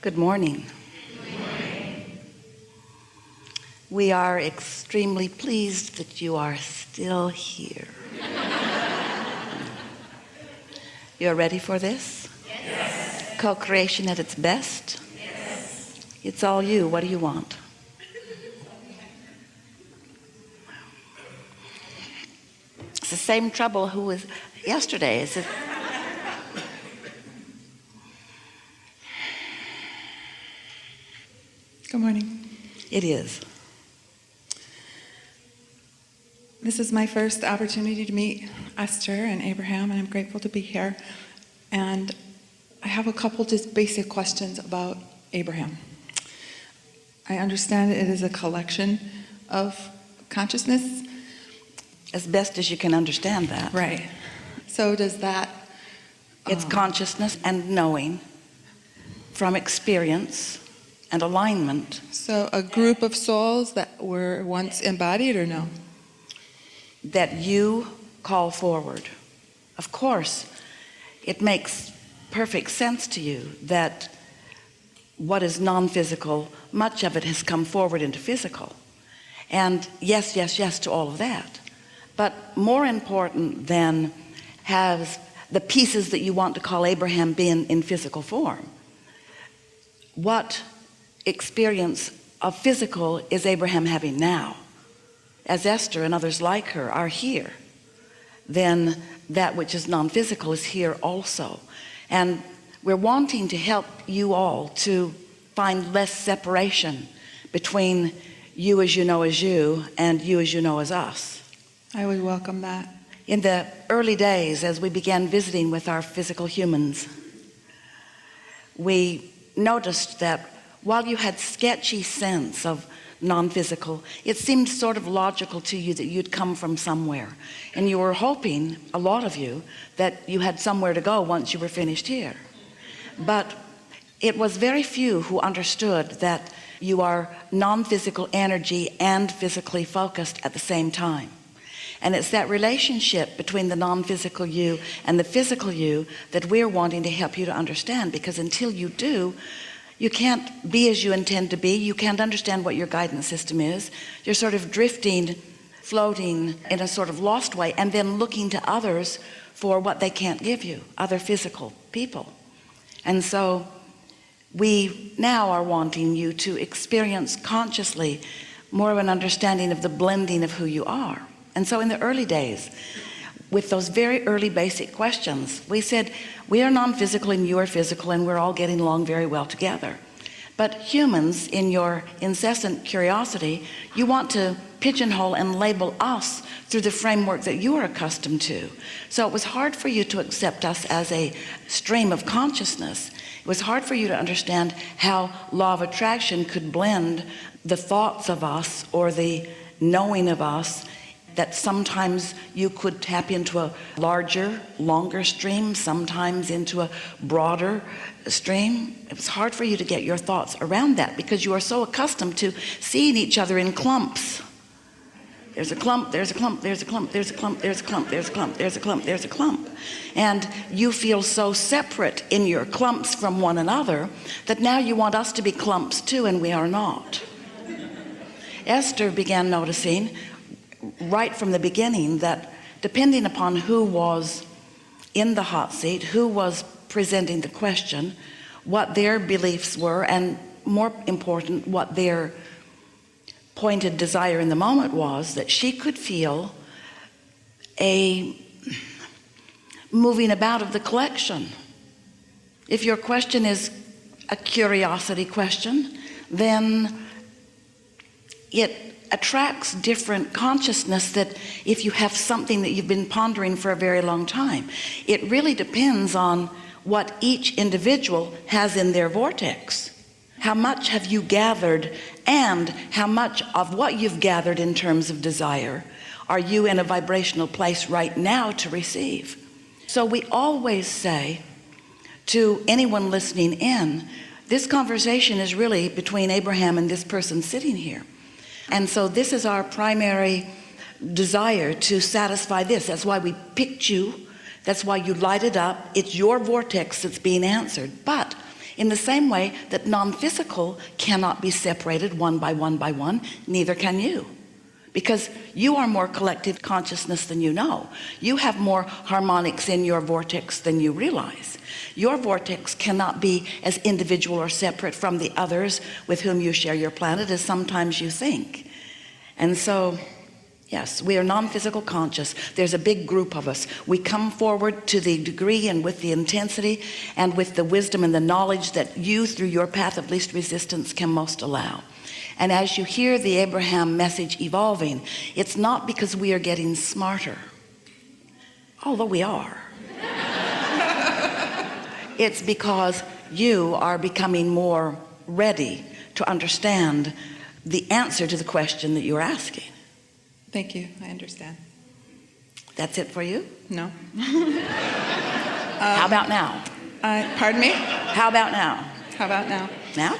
Good morning. We are extremely pleased that you are still here. You're ready for this? Yes. Co-creation at its best? Yes. It's all you. What do you want? It's the same trouble who was yesterday. Is it? Good morning. It is. This is my first opportunity to meet Esther and Abraham, and I'm grateful to be here. And I have a couple just basic questions about Abraham. I understand it is a collection of consciousness. As best as you can understand that. Right. So does that... It's consciousness and knowing from experience and alignment. So a group of souls that were once embodied, or no? That you call forward. Of course, it makes perfect sense to you that what is non-physical, much of it has come forward into physical. And yes, yes, yes to all of that. But more important than has the pieces that you want to call Abraham been in physical form. What experience of physical is Abraham having now? As Esther and others like her are here, then that which is non-physical is here also. And we're wanting to help you all to find less separation between you as you know as you and you as you know as us. I would welcome that. In the early days, as we began visiting with our physical humans, we noticed that while you had sketchy sense of non-physical, it seemed sort of logical to you that you'd come from somewhere, and you were hoping, a lot of you, that you had somewhere to go once you were finished here. But it was very few who understood that you are non-physical energy and physically focused at the same time. And it's that relationship between the non-physical you and the physical you that we're wanting to help you to understand, because until you do, you can't be as you intend to be. You can't understand what your guidance system is. You're sort of drifting, floating in a sort of lost way, and then looking to others for what they can't give you, other physical people. And so we now are wanting you to experience consciously more of an understanding of the blending of who you are. And so in the early days, with those very early basic questions, we said, we are non-physical and you are physical, and we're all getting along very well together. But humans, in your incessant curiosity, you want to pigeonhole and label us through the framework that you are accustomed to. So it was hard for you to accept us as a stream of consciousness. It was hard for you to understand how law of attraction could blend the thoughts of us or the knowing of us, that sometimes you could tap into a larger, longer stream, sometimes into a broader stream. It was hard for you to get your thoughts around that because you are so accustomed to seeing each other in clumps. There's a clump, there's a clump, there's a clump, there's a clump, there's a clump, there's a clump, there's a clump, there's a clump. And you feel so separate in your clumps from one another that now you want us to be clumps too, and we are not. Esther began noticing right from the beginning that depending upon who was in the hot seat, who was presenting the question, what their beliefs were, and more important, what their pointed desire in the moment was, that she could feel a moving about of the collection. If your question is a curiosity question, then it attracts different consciousness. That if you have something that you've been pondering for a very long time, it really depends on what each individual has in their vortex. How much have you gathered, and how much of what you've gathered in terms of desire are you in a vibrational place right now to receive? So we always say to anyone listening in, this conversation is really between Abraham and this person sitting here. And so this is our primary desire, to satisfy this. That's why we picked you. That's why you light it up. It's your vortex that's being answered. But In the same way that non-physical cannot be separated one by one by one, neither can you. Because you are more collective consciousness than you know. You have more harmonics in your vortex than you realize. Your vortex cannot be as individual or separate from the others with whom you share your planet as sometimes you think. And so, yes, we are non-physical conscious. There's a big group of us. We come forward to the degree and with the intensity and with the wisdom and the knowledge that you, through your path of least resistance, can most allow. And as you hear the Abraham message evolving, it's not because we are getting smarter, although we are. It's because you are becoming more ready to understand the answer to the question that you're asking. Thank you. I understand. That's it for you? No. How about now? Pardon me? How about now? How about now? Now?